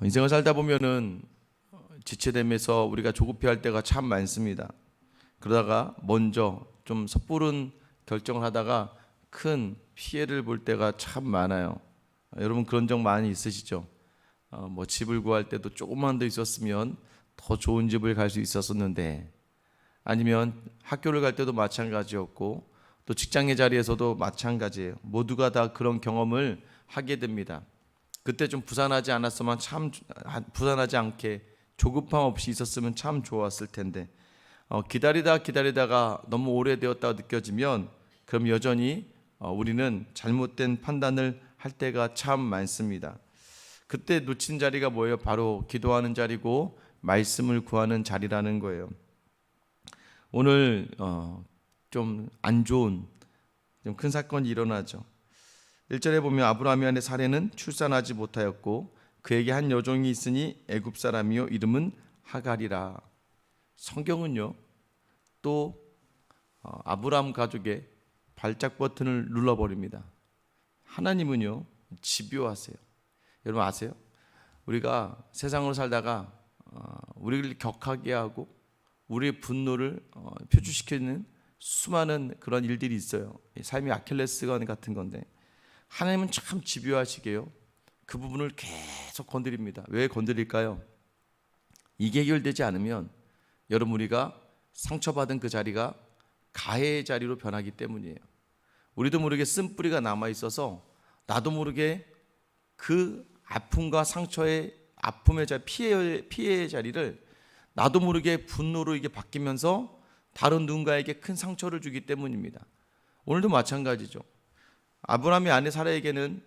인생을 살다 보면은 지체되면서 우리가 조급해할 때가 참 많습니다. 그러다가 먼저 좀 섣부른 결정을 하다가 큰 피해를 볼 때가 참 많아요. 여러분 그런 적 많이 있으시죠? 뭐 집을 구할 때도 조금만 더 있었으면 더 좋은 집을 갈 수 있었었는데, 아니면 학교를 갈 때도 마찬가지였고 또 직장의 자리에서도 마찬가지예요. 모두가 다 그런 경험을 하게 됩니다. 그때 좀 부산하지 않았으면 참, 부산하지 않게 조급함 없이 있었으면 참 좋았을 텐데, 기다리다가 너무 오래되었다고 느껴지면 그럼 여전히 우리는 잘못된 판단을 할 때가 참 많습니다. 그때 놓친 자리가 뭐예요? 바로 기도하는 자리고 말씀을 구하는 자리라는 거예요. 오늘 좀 안 좋은 좀 큰 사건이 일어나죠. 1절에 보면 아브라함이 아내 사레는 출산하지 못하였고 그에게 한 여종이 있으니 애굽 사람이요 이름은 하갈이라. 성경은요 또 아브라함 가족의 발작 버튼을 눌러버립니다. 하나님은요 집요하세요. 여러분 아세요? 우리가 세상으로 살다가 우리를 격하게 하고 우리의 분노를 표출시키는 수많은 그런 일들이 있어요. 삶이 아킬레스건 같은 건데, 하나님은 참 집요하시게요 그 부분을 계속 건드립니다. 왜 건드릴까요? 이게 해결되지 않으면 여러분 우리가 상처받은 그 자리가 가해의 자리로 변하기 때문이에요. 우리도 모르게 쓴뿌리가 남아있어서 나도 모르게 그 아픔과 상처의 아픔의 자리, 피해의 자리를 나도 모르게 분노로 이게 바뀌면서 다른 누군가에게 큰 상처를 주기 때문입니다. 오늘도 마찬가지죠. 아브라함의 아내 사라에게는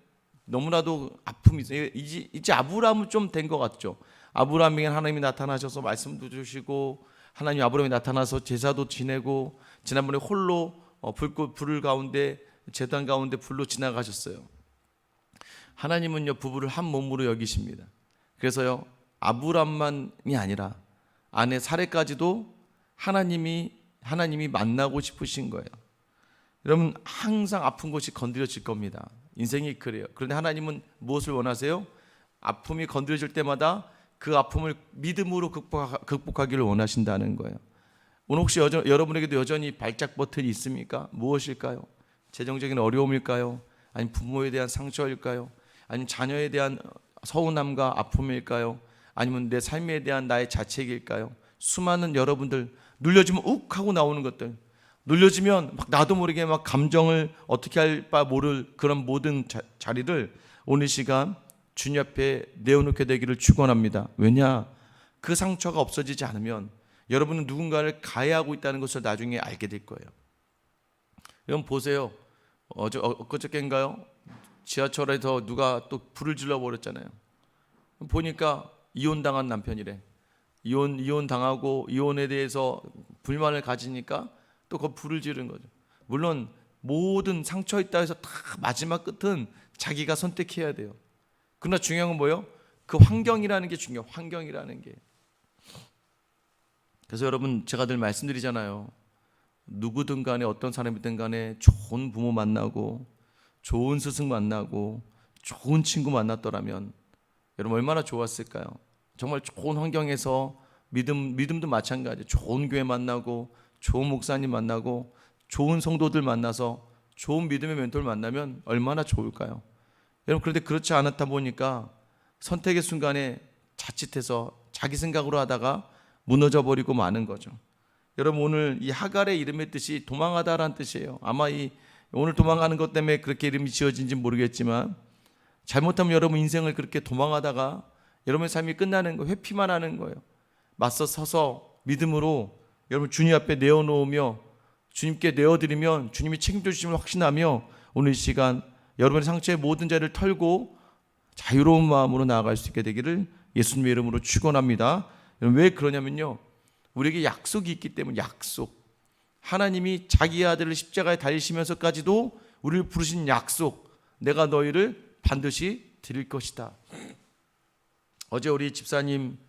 너무나도 아픔이 있어요. 이제 아브라함은 좀 된 것 같죠. 아브라함에게 하나님이 나타나셔서 말씀도 주시고, 하나님이 아브라함이 나타나서 제사도 지내고, 지난번에 홀로 불 가운데, 제단 가운데 불로 지나가셨어요. 하나님은요 부부를 한 몸으로 여기십니다. 그래서요 아브라함만이 아니라 아내 사레까지도 하나님이 만나고 싶으신 거예요. 여러분 항상 아픈 곳이 건드려질 겁니다. 인생이 그래요. 그런데 하나님은 무엇을 원하세요? 아픔이 건드려질 때마다 그 아픔을 믿음으로 극복하기를 원하신다는 거예요. 오늘 혹시 여러분에게도 여전히 발작 버튼이 있습니까? 무엇일까요? 재정적인 어려움일까요? 아니면 부모에 대한 상처일까요? 아니면 자녀에 대한 서운함과 아픔일까요? 아니면 내 삶에 대한 나의 자책일까요? 수많은 여러분들 눌려지면 욱 하고 나오는 것들, 눌려지면 막 나도 모르게 막 감정을 어떻게 할 바 모를 그런 모든 자리를 오늘 시간 주님 앞에 내어놓게 되기를 축원합니다. 왜냐? 그 상처가 없어지지 않으면 여러분은 누군가를 가해하고 있다는 것을 나중에 알게 될 거예요. 여러분 보세요. 엊그저께인가요? 지하철에서 누가 또 불을 질러버렸잖아요. 보니까 이혼당한 남편이래. 이혼 당하고 이혼에 대해서 불만을 가지니까 또 그 불을 지른 거죠. 물론 모든 상처 있다 해서 다 마지막 끝은 자기가 선택해야 돼요. 그러나 중요한 건 뭐예요? 그 환경이라는 게 중요해요. 환경이라는 게. 그래서 여러분 제가 늘 말씀드리잖아요. 누구든 간에 어떤 사람이든 간에 좋은 부모 만나고 좋은 스승 만나고 좋은 친구 만났더라면 여러분 얼마나 좋았을까요? 정말 좋은 환경에서 믿음도 마찬가지. 좋은 교회 만나고 좋은 목사님 만나고 좋은 성도들 만나서 좋은 믿음의 멘토를 만나면 얼마나 좋을까요? 여러분 그런데 그렇지 않았다 보니까 선택의 순간에 자칫해서 자기 생각으로 하다가 무너져 버리고 마는 거죠. 여러분 오늘 이 하갈의 이름의 뜻이 도망하다라는 뜻이에요. 아마 오늘 도망가는 것 때문에 그렇게 이름이 지어진지 모르겠지만, 잘못하면 여러분 인생을 그렇게 도망하다가 여러분의 삶이 끝나는 거, 회피만 하는 거예요. 맞서 서서 믿음으로 여러분 주님 앞에 내어놓으며 주님께 내어드리면 주님이 책임져 주심을 확신하며 오늘 이 시간 여러분의 상처의 모든 자리를 털고 자유로운 마음으로 나아갈 수 있게 되기를 예수님의 이름으로 축원합니다. 왜 그러냐면요, 우리에게 약속이 있기 때문에. 약속, 하나님이 자기 아들을 십자가에 달리시면서까지도 우리를 부르신 약속, 내가 너희를 반드시 드릴 것이다. 어제 우리 집사님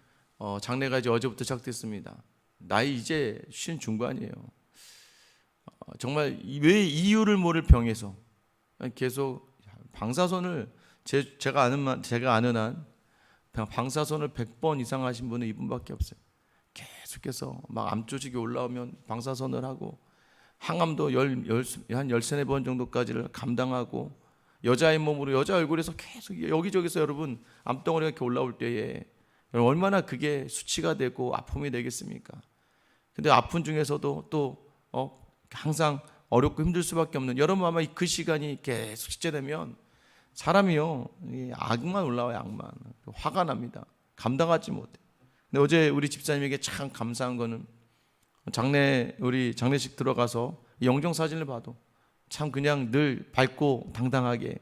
장례가 이제 어제부터 시작됐습니다. 나이 이제 50 중반이에요. 정말 왜 이유를 모를 병에서 계속 방사선을 제가 아는 한 방사선을 100번 이상 하신 분은 이분밖에 없어요. 계속해서 막 암 조직이 올라오면 방사선을 하고, 항암도 한 13번 정도까지를 감당하고, 여자의 몸으로 여자 얼굴에서 계속 여기저기서 여러분 암덩어리가 이렇게 올라올 때에 얼마나 그게 수치가 되고 아픔이 되겠습니까? 근데 아픈 중에서도 또 항상 어렵고 힘들 수밖에 없는, 여러분 아마 그 시간이 계속 지체되면 사람이요, 악만 올라와요. 악만. 화가 납니다. 감당하지 못해. 근데 어제 우리 집사님에게 참 감사한 거는, 우리 장례식 들어가서 영정 사진을 봐도 참 그냥 늘 밝고 당당하게,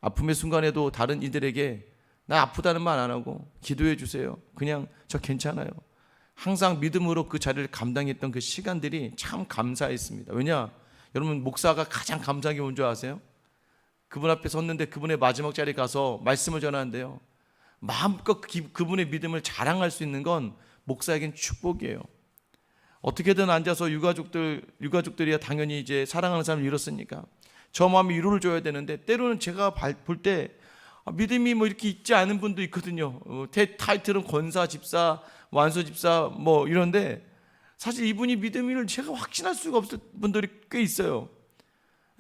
아픔의 순간에도 다른 이들에게 나 아프다는 말 안 하고 기도해 주세요, 그냥 저 괜찮아요, 항상 믿음으로 그 자리를 감당했던 그 시간들이 참 감사했습니다. 왜냐, 여러분 목사가 가장 감사한 게 뭔지 아세요? 그분 앞에 섰는데 그분의 마지막 자리에 가서 말씀을 전하는데요, 마음껏 그분의 믿음을 자랑할 수 있는 건 목사에겐 축복이에요. 어떻게든 앉아서 유가족들이야 당연히 이제 사랑하는 사람을 잃었으니까 저 마음에 위로를 줘야 되는데, 때로는 제가 볼 때 믿음이 뭐 이렇게 있지 않은 분도 있거든요. 타이틀은 권사, 집사, 완소 집사 뭐 이런데, 사실 이분이 믿음을 제가 확신할 수가 없을 분들이 꽤 있어요.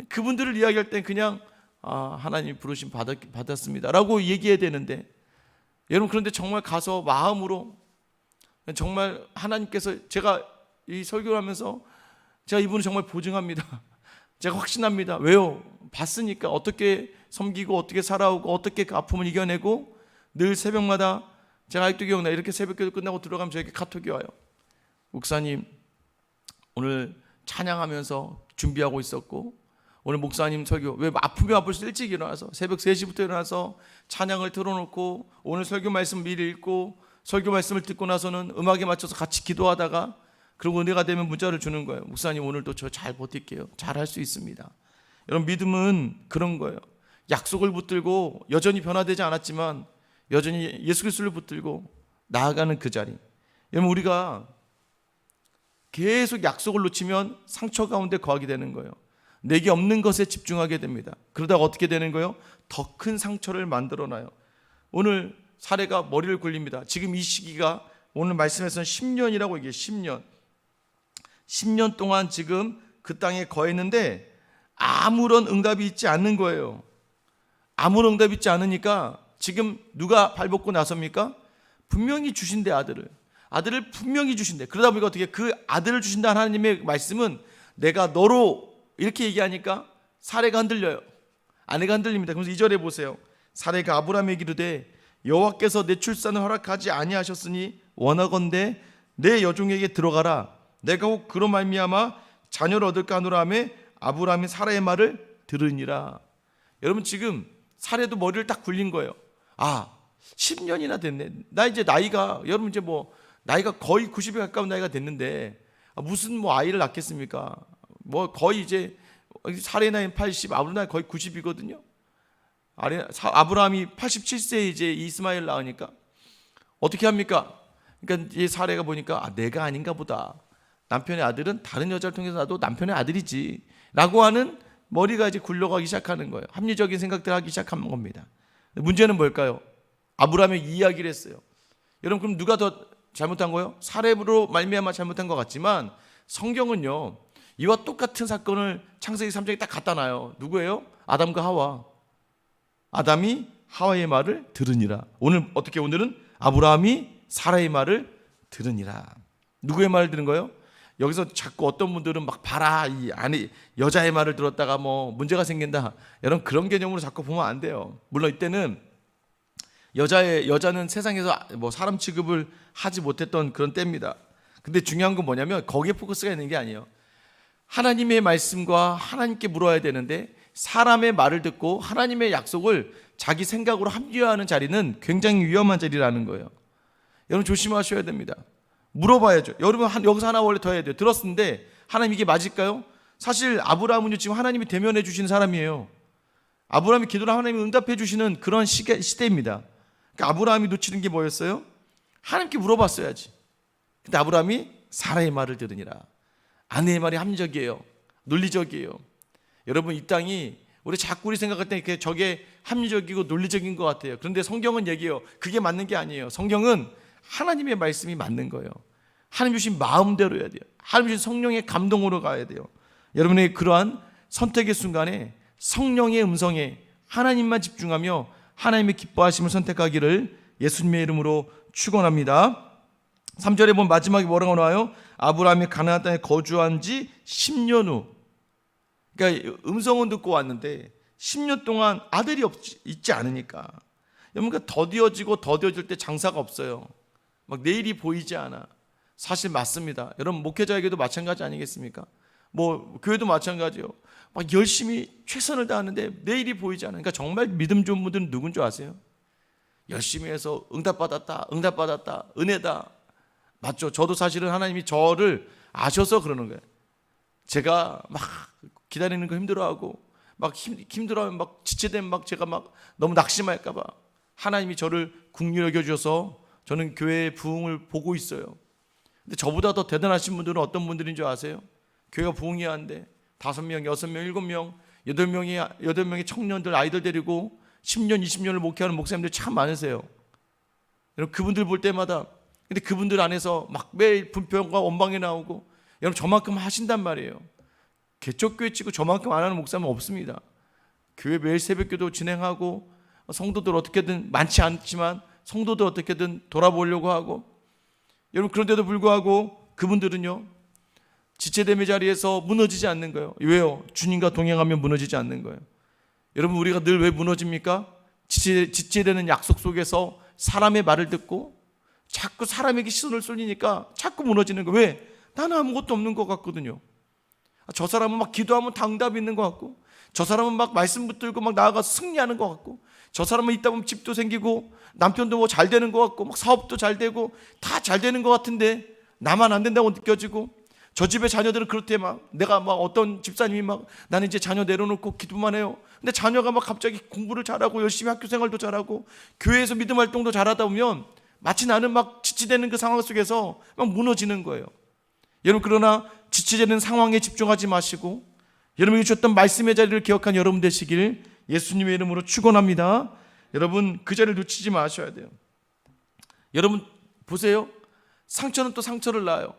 그분들을 이야기할 땐 그냥 하나님 부르심 받았습니다 라고 얘기해야 되는데, 여러분 그런데 정말 가서 마음으로 정말 하나님께서, 제가 이 설교를 하면서 제가 이분을 정말 보증합니다. 제가 확신합니다. 왜요? 봤으니까. 어떻게 섬기고 어떻게 살아오고 어떻게 그 아픔을 이겨내고, 늘 새벽마다 제가 아직도 기억나요. 이렇게 새벽기도 끝나고 들어가면 저에게 카톡이 와요. 목사님 오늘 찬양하면서 준비하고 있었고, 오늘 목사님 설교, 왜 아프면 아플 수 일찍 일어나서 새벽 3시부터 일어나서 찬양을 틀어놓고 오늘 설교 말씀 미리 읽고, 설교 말씀을 듣고 나서는 음악에 맞춰서 같이 기도하다가, 그리고 은혜가 되면 문자를 주는 거예요. 목사님 오늘도 저 잘 버틸게요. 잘 할 수 있습니다. 여러분 믿음은 그런 거예요. 약속을 붙들고 여전히 변화되지 않았지만 여전히 예수 그리스도를 붙들고 나아가는 그 자리. 여러분 우리가 계속 약속을 놓치면 상처 가운데 거하게 되는 거예요. 내게 없는 것에 집중하게 됩니다. 그러다가 어떻게 되는 거예요? 더 큰 상처를 만들어놔요. 오늘 사례가 머리를 굴립니다. 지금 이 시기가 오늘 말씀에서는 10년이라고 얘기해요. 10년 동안 지금 그 땅에 거했는데 아무런 응답이 있지 않는 거예요. 아무런 응답이 있지 않으니까 지금 누가 발벗고 나섭니까? 분명히 주신대, 아들을 분명히 주신대. 그러다 보니까 어떻게, 그 아들을 주신다 하나님의 말씀은 내가 너로 이렇게 얘기하니까 사례가 흔들려요. 아내가 흔들립니다. 그래서 2절에 보세요. 사례가 아브라함에게 이르되 여호와께서 내 출산을 허락하지 아니하셨으니 원하건대 내 여종에게 들어가라. 내가 혹 그로 말미암아 자녀를 얻을까 하노라 하며 아브라함이 사라의 말을 들으니라. 여러분 지금 사례도 머리를 딱 굴린 거예요. 10년이나 됐네. 나 이제 나이가, 여러분 이제 뭐 나이가 거의 90에 가까운 나이가 됐는데 무슨 뭐 아이를 낳겠습니까? 뭐 거의 이제 사례 나이는 80, 아브라함 나이 거의 90이거든요. 아브라함이 87세에 이제 이스마엘 낳으니까 어떻게 합니까? 그러니까 이 사례가 보니까 내가 아닌가 보다. 남편의 아들은 다른 여자를 통해서 나도 남편의 아들이지 라고 하는 머리가 이제 굴러가기 시작하는 거예요. 합리적인 생각들을 하기 시작한 겁니다. 문제는 뭘까요? 아브라함이 이야기를 했어요. 여러분 그럼 누가 더 잘못한 거예요? 사례로 말미암아 잘못한 것 같지만 성경은요 이와 똑같은 사건을 창세기 3장에 딱 갖다 놔요. 누구예요? 아담과 하와. 아담이 하와의 말을 들으니라. 오늘은 아브라함이 사라의 말을 들으니라. 누구의 말을 들은 거예요? 여기서 자꾸 어떤 분들은 막 봐라, 이 안에 여자의 말을 들었다가 뭐 문제가 생긴다, 여러분 그런 개념으로 자꾸 보면 안 돼요. 물론 이때는 여자는 세상에서 뭐 사람 취급을 하지 못했던 그런 때입니다. 근데 중요한 건 뭐냐면 거기에 포커스가 있는 게 아니에요. 하나님의 말씀과 하나님께 물어야 되는데 사람의 말을 듣고 하나님의 약속을 자기 생각으로 합리화하는 자리는 굉장히 위험한 자리라는 거예요. 여러분 조심하셔야 됩니다. 물어봐야죠. 여러분 여기서 하나 원래 더 해야 돼요. 들었는데 하나님 이게 맞을까요? 사실 아브라함은요 지금 하나님이 대면해 주시는 사람이에요. 아브라함이 기도를 하나님이 응답해 주시는 그런 시대입니다. 그러니까 아브라함이 놓치는 게 뭐였어요? 하나님께 물어봤어야지. 근데 아브라함이 사라의 말을 들으니라. 아내의 말이 합리적이에요. 논리적이에요. 여러분 이 땅이 우리 자꾸 우리 생각할 때 이렇게 저게 합리적이고 논리적인 것 같아요. 그런데 성경은 얘기해요. 그게 맞는 게 아니에요. 성경은 하나님의 말씀이 맞는 거예요. 하나님 주신 마음대로 해야 돼요. 하나님 주신 성령의 감동으로 가야 돼요. 여러분의 그러한 선택의 순간에 성령의 음성에 하나님만 집중하며 하나님의 기뻐하심을 선택하기를 예수님의 이름으로 축원합니다. 3절에 보면 마지막에 뭐라고 나와요? 아브라함이 가나안 땅에 거주한 지 10년 후, 그러니까 음성은 듣고 왔는데 10년 동안 아들이 있지 않으니까, 그러니까 더뎌질 때 장사가 없어요. 막 내일이 보이지 않아. 사실 맞습니다. 여러분 목회자에게도 마찬가지 아니겠습니까? 뭐 교회도 마찬가지요. 막 열심히 최선을 다하는데 내일이 보이지 않아. 그러니까 정말 믿음 좋은 분들은 누군 줄 아세요? 열심히 해서 응답받았다, 은혜다. 맞죠? 저도 사실은 하나님이 저를 아셔서 그러는 거예요. 제가 막 기다리는 거 힘들어하고 막 힘들어하면 막 지체되면 막 제가 막 너무 낙심할까 봐 하나님이 저를 긍휼히 여겨 주셔서 저는 교회의 부흥을 보고 있어요. 근데 저보다 더 대단하신 분들은 어떤 분들인 줄 아세요? 교회가 부흥해야 하는데 5명, 6명, 7명, 8명의 청년들, 아이들 데리고 10년, 20년을 목회하는 목사님들 참 많으세요. 여러분 그분들 볼 때마다, 근데 그분들 안에서 막 매일 분평과 원망이 나오고, 여러분 저만큼 하신단 말이에요. 개척교회 치고 저만큼 안 하는 목사는 없습니다. 교회 매일 새벽기도 진행하고, 성도들 어떻게든, 많지 않지만 성도들 어떻게든 돌아보려고 하고, 여러분 그런데도 불구하고 그분들은요 지체됨의 자리에서 무너지지 않는 거예요. 왜요? 주님과 동행하면 무너지지 않는 거예요. 여러분 우리가 늘 왜 무너집니까? 지체되는 약속 속에서 사람의 말을 듣고 자꾸 사람에게 시선을 쏠리니까 자꾸 무너지는 거예요. 왜? 나는 아무것도 없는 것 같거든요. 저 사람은 막 기도하면 다 응답이 있는 것 같고, 저 사람은 막 말씀 붙들고 막 나아가서 승리하는 것 같고, 저 사람은 있다 보면 집도 생기고 남편도 뭐 잘 되는 것 같고 막 사업도 잘 되고 다 잘 되는 것 같은데 나만 안 된다고 느껴지고, 저 집의 자녀들은 그렇대. 막 내가 막 어떤 집사님이 막 나는 이제 자녀 내려놓고 기도만 해요. 근데 자녀가 막 갑자기 공부를 잘하고 열심히 학교 생활도 잘하고 교회에서 믿음 활동도 잘하다 보면 마치 나는 막 지치되는 그 상황 속에서 막 무너지는 거예요. 여러분 그러나 지치되는 상황에 집중하지 마시고 여러분이 주셨던 말씀의 자리를 기억한 여러분 되시길 예수님의 이름으로 축원합니다. 여러분 그 자리를 놓치지 마셔야 돼요. 여러분 보세요. 상처는 또 상처를 낳아요.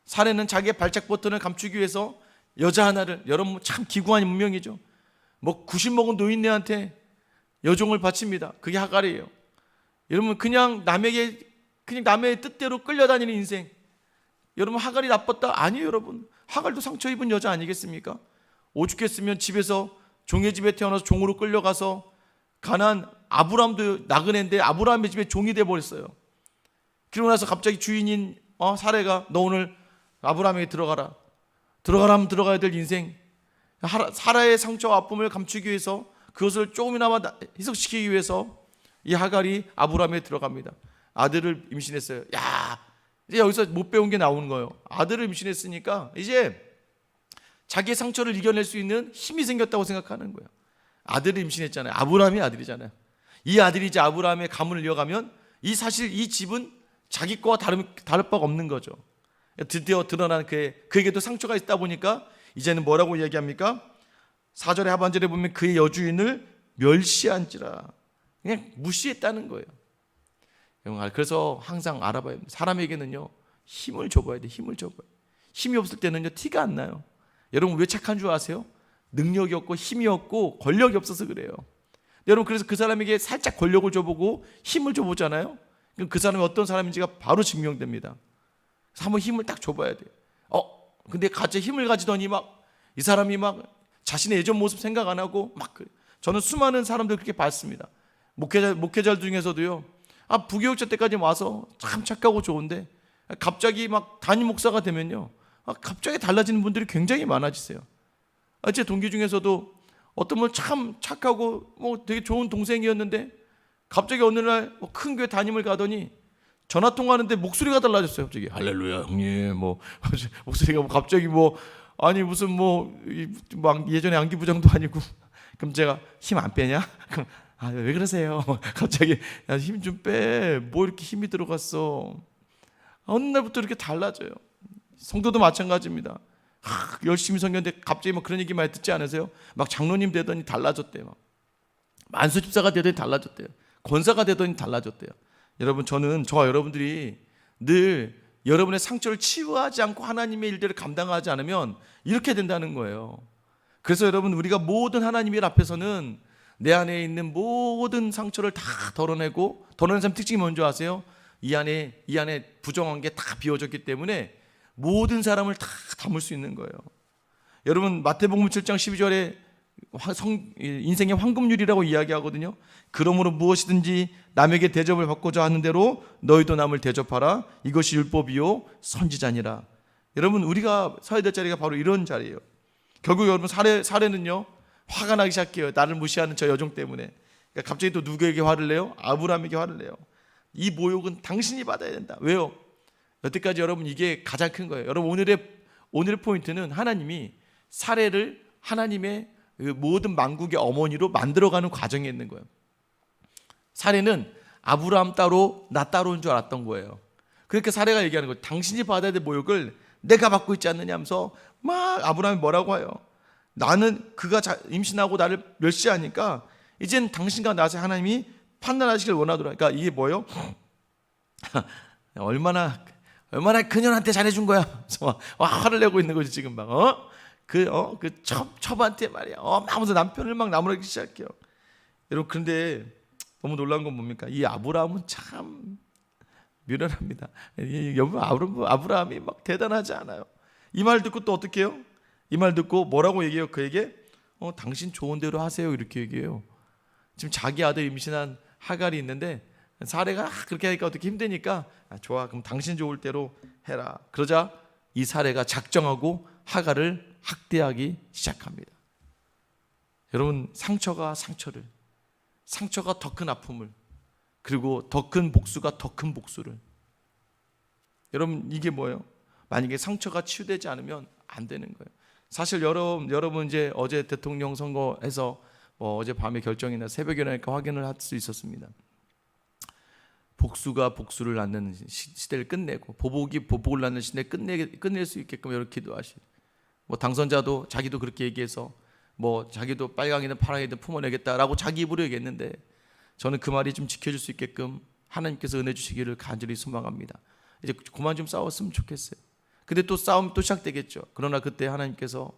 사례는 자기의 발작 버튼을 감추기 위해서 여자 하나를, 여러분 참 기구한 운명이죠. 뭐 90 먹은 노인네한테 여종을 바칩니다. 그게 하갈이에요. 여러분 그냥 남의 뜻대로 끌려다니는 인생. 여러분 하갈이 나빴다? 아니에요. 여러분 하갈도 상처 입은 여자 아니겠습니까? 오죽했으면 집에서 종의 집에 태어나서 종으로 끌려가서 가나안 아브라함도 나그네인데 아브라함의 집에 종이 돼버렸어요. 그러고 나서 갑자기 주인인 사례가 너 오늘 아브라함에게 들어가라 하면 들어가야 될 인생. 사라의 상처와 아픔을 감추기 위해서, 그것을 조금이나마 희석시키기 위해서 이 하갈이 아브라함에 들어갑니다. 아들을 임신했어요. 이제 여기서 못 배운 게 나오는 거예요. 아들을 임신했으니까 이제 자기의 상처를 이겨낼 수 있는 힘이 생겼다고 생각하는 거예요. 아들을 임신했잖아요. 아브라함이 아들이잖아요. 이 아들이 이제 아브라함의 가문을 이어가면 사실 이 집은 자기 거와 다를 바가 없는 거죠. 드디어 드러난 그에게도 상처가 있다 보니까 이제는 뭐라고 얘기합니까? 4절의 하반절에 보면 그의 여주인을 멸시한지라, 그냥 무시했다는 거예요. 그래서 항상 알아봐야 됩니다. 사람에게는요 힘을 줘봐야 돼요. 힘이 없을 때는요 티가 안 나요. 여러분 왜 착한 줄 아세요? 능력이 없고 힘이 없고 권력이 없어서 그래요. 여러분 그래서 그 사람에게 살짝 권력을 줘보고 힘을 줘보잖아요. 그럼 그 사람이 어떤 사람인지가 바로 증명됩니다. 그래서 한번 힘을 딱 줘봐야 돼요. 근데 같이 힘을 가지더니 막 이 사람이 막 자신의 예전 모습 생각 안 하고 막 저는 수많은 사람들 그렇게 봤습니다. 목회자 중에서도요. 부교육자 때까지 와서 참 착하고 좋은데 갑자기 막 담임 목사가 되면요. 갑자기 달라지는 분들이 굉장히 많아지세요. 제 동기 중에서도 어떤 분 참 착하고 뭐 되게 좋은 동생이었는데 갑자기 어느 날 큰 교회 담임을 가더니 전화 통화하는데 목소리가 달라졌어요. 갑자기 할렐루야 형님 뭐 목소리가 갑자기 아니 무슨 막 예전에 안기부장도 아니고. 그럼 제가 힘 안 빼냐? 그럼 왜 그러세요? 갑자기 힘 좀 빼. 뭐 이렇게 힘이 들어갔어? 어느 날부터 이렇게 달라져요. 성도도 마찬가지입니다. 열심히 섬겼는데 갑자기 막 그런 얘기 많이 듣지 않으세요? 막 장로님 되더니 달라졌대요. 막 만수집사가 되더니 달라졌대요. 권사가 되더니 달라졌대요. 여러분, 저와 여러분들이 늘 여러분의 상처를 치유하지 않고 하나님의 일들을 감당하지 않으면 이렇게 된다는 거예요. 그래서 여러분, 우리가 모든 하나님의 일 앞에서는 내 안에 있는 모든 상처를 다 덜어내고, 덜어내는 사람 특징이 뭔지 아세요? 이 안에 부정한 게 다 비워졌기 때문에 모든 사람을 다 담을 수 있는 거예요. 여러분, 마태복음 7장 12절에 인생의 황금률이라고 이야기하거든요. 그러므로 무엇이든지 남에게 대접을 받고자 하는 대로 너희도 남을 대접하라. 이것이 율법이요 선지자니라. 여러분, 우리가 서야 될 자리가 바로 이런 자리예요. 결국 여러분, 사례는요, 화가 나기 시작해요. 나를 무시하는 저 여종 때문에. 그러니까 갑자기 또 누구에게 화를 내요? 아브라함에게 화를 내요. 이 모욕은 당신이 받아야 된다. 왜요? 여태까지 여러분, 이게 가장 큰 거예요. 여러분, 오늘의 포인트는 하나님이 사례를 하나님의 모든 만국의 어머니로 만들어가는 과정에 있는 거예요. 사례는 아브라함 따로 나 따로인 줄 알았던 거예요. 그러니까 사례가 얘기하는 거예요. 당신이 받아야 될 모욕을 내가 받고 있지 않느냐 하면서 막 아브라함이 뭐라고 해요? 나는 그가 임신하고 나를 멸시하니까 이젠 당신과 나서 하나님이 판단하시길 원하더라. 그러니까 이게 뭐예요? 얼마나 그녀한테 잘해준 거야. 그래서 화를 내고 있는 거지 지금 막. 그 첩한테 말이야. 하면서 남편을 막 나무라기 시작해요. 여러분, 그런데 너무 놀라운 건 뭡니까? 이 아브라함은 참 미련합니다. 여러분, 아브라함이 막 대단하지 않아요. 이 말 듣고 또 어떻게 해요? 이 말 듣고 뭐라고 얘기해요? 그에게 당신 좋은 대로 하세요, 이렇게 얘기해요. 지금 자기 아들 임신한 하갈이 있는데 사례가 그렇게 하니까 어떻게 힘드니까 좋아, 그럼 당신 좋을 대로 해라. 그러자 이 사례가 작정하고 하갈을 학대하기 시작합니다. 여러분, 상처가 더 큰 아픔을, 그리고 더 큰 복수가 더 큰 복수를. 여러분, 이게 뭐예요? 만약에 상처가 치유되지 않으면 안 되는 거예요. 사실 여러분 이제 어제 대통령 선거에서 어제 밤에 결정이나 새벽에 나니까 확인을 할 수 있었습니다. 복수가 복수를 낳는 시대를 끝내고 보복이 보복을 낳는 시대를 끝낼 수 있게끔 이렇게 기도하시고, 당선자도 자기도 그렇게 얘기해서 자기도 빨강이든 파랑이든 품어내겠다라고 자기 입으로 얘기했는데, 저는 그 말이 좀 지켜질 수 있게끔 하나님께서 은혜 주시기를 간절히 소망합니다. 이제 그만 좀 싸웠으면 좋겠어요. 근데 또 싸움이 또 시작되겠죠. 그러나 그때 하나님께서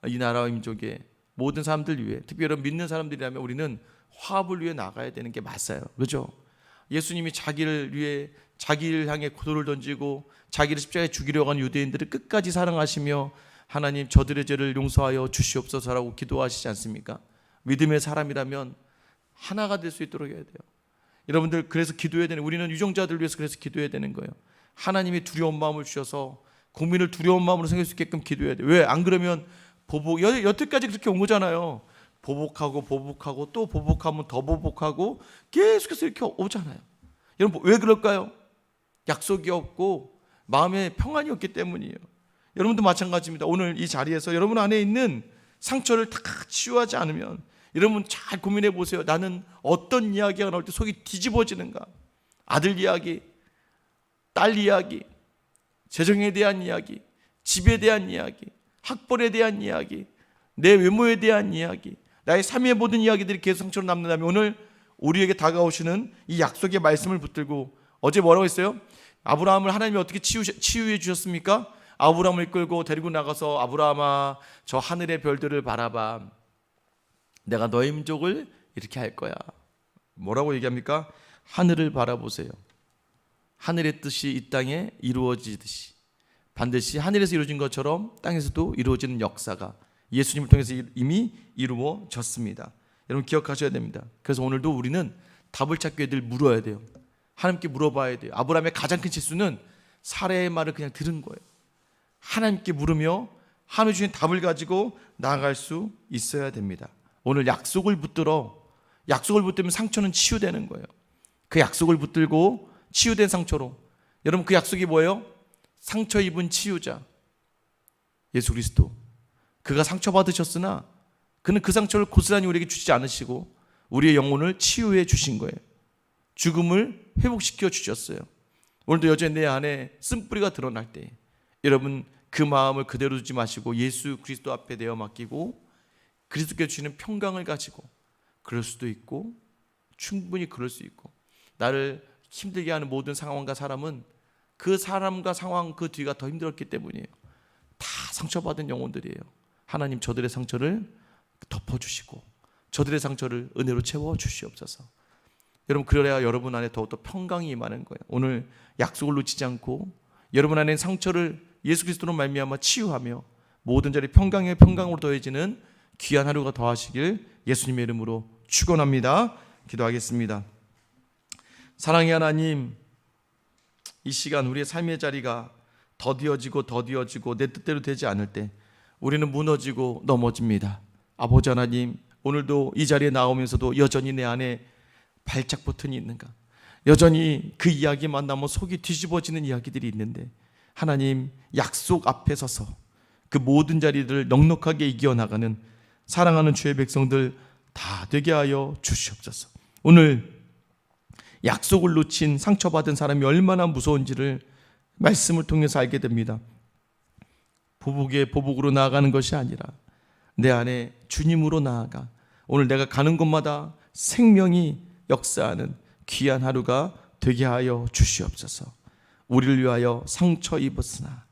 이 나라와 민족의 모든 사람들 위해, 특히 여러분 믿는 사람들이라면 우리는 화합을 위해 나가야 되는 게 맞아요. 그렇죠? 예수님이 자기를 향해 고도를 던지고 자기를 십자가에 죽이려고 한 유대인들을 끝까지 사랑하시며 하나님 저들의 죄를 용서하여 주시옵소서라고 기도하시지 않습니까? 믿음의 사람이라면 하나가 될 수 있도록 해야 돼요. 여러분들, 그래서 기도해야 되는, 우리는 유정자들을 위해서 그래서 기도해야 되는 거예요. 하나님이 두려운 마음을 주셔서 국민을 두려운 마음으로 생길 수 있게끔 기도해야 돼요. 왜? 안 그러면 여태까지 그렇게 온 거잖아요. 보복하고 또 보복하면 더 보복하고 계속해서 이렇게 오잖아요. 여러분, 왜 그럴까요? 약속이 없고 마음에 평안이 없기 때문이에요. 여러분도 마찬가지입니다. 오늘 이 자리에서 여러분 안에 있는 상처를 다 치유하지 않으면, 여러분 잘 고민해 보세요. 나는 어떤 이야기가 나올 때 속이 뒤집어지는가? 아들 이야기, 딸 이야기, 재정에 대한 이야기, 집에 대한 이야기, 학벌에 대한 이야기, 내 외모에 대한 이야기, 나의 삶의 모든 이야기들이 계속 상처로 남는다면, 오늘 우리에게 다가오시는 이 약속의 말씀을 붙들고, 어제 뭐라고 했어요? 아브라함을 하나님이 어떻게 치유해 주셨습니까? 아브라함을 이끌고 데리고 나가서, 아브라함아, 저 하늘의 별들을 바라봐. 내가 너의 민족을 이렇게 할 거야. 뭐라고 얘기합니까? 하늘을 바라보세요. 하늘의 뜻이 이 땅에 이루어지듯이 반드시 하늘에서 이루어진 것처럼 땅에서도 이루어지는 역사가 예수님을 통해서 이미 이루어졌습니다. 여러분, 기억하셔야 됩니다. 그래서 오늘도 우리는 답을 찾기 위해 늘 물어야 돼요. 하나님께 물어봐야 돼요. 아브라함의 가장 큰 실수는 사례의 말을 그냥 들은 거예요. 하나님께 물으며 하나님 주신 답을 가지고 나아갈 수 있어야 됩니다. 오늘 약속을 붙들면 상처는 치유되는 거예요. 그 약속을 붙들고 치유된 상처로, 여러분 그 약속이 뭐예요? 상처 입은 치유자 예수 그리스도. 그가 상처받으셨으나 그는 그 상처를 고스란히 우리에게 주지 않으시고 우리의 영혼을 치유해 주신 거예요. 죽음을 회복시켜 주셨어요. 오늘도 여전히 내 안에 쓴뿌리가 드러날 때, 여러분 그 마음을 그대로 두지 마시고 예수 그리스도 앞에 내어 맡기고 그리스도께 주시는 평강을 가지고, 그럴 수도 있고 충분히 그럴 수 있고, 나를 힘들게 하는 모든 상황과 사람은 그 사람과 상황 그 뒤가 더 힘들었기 때문이에요. 다 상처받은 영혼들이에요. 하나님 저들의 상처를 덮어주시고 저들의 상처를 은혜로 채워주시옵소서. 여러분, 그래야 여러분 안에 더욱더 평강이 임하는 거예요. 오늘 약속을 놓치지 않고 여러분 안에 상처를 예수 그리스도로 말미암아 치유하며 모든 자리 평강에 평강으로 더해지는 귀한 하루가 더하시길 예수님의 이름으로 축원합니다. 기도하겠습니다. 사랑의 하나님, 이 시간 우리의 삶의 자리가 더디어지고 내 뜻대로 되지 않을 때 우리는 무너지고 넘어집니다. 아버지 하나님, 오늘도 이 자리에 나오면서도 여전히 내 안에 발작 버튼이 있는가, 여전히 그 이야기 만나면 속이 뒤집어지는 이야기들이 있는데, 하나님 약속 앞에 서서 그 모든 자리들을 넉넉하게 이겨나가는 사랑하는 주의 백성들 다 되게 하여 주시옵소서. 오늘 약속을 놓친 상처받은 사람이 얼마나 무서운지를 말씀을 통해서 알게 됩니다. 보복에 보복으로 나아가는 것이 아니라 내 안에 주님으로 나아가 오늘 내가 가는 곳마다 생명이 역사하는 귀한 하루가 되게 하여 주시옵소서. 우리를 위하여 상처 입었으나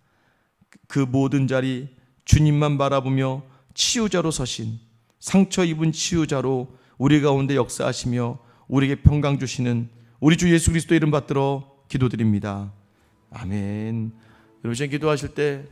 그 모든 자리 주님만 바라보며 치유자로 서신, 상처 입은 치유자로 우리 가운데 역사하시며 우리에게 평강 주시는 우리 주 예수 그리스도 이름 받들어 기도드립니다. 아멘. 여러분, 기도하실 때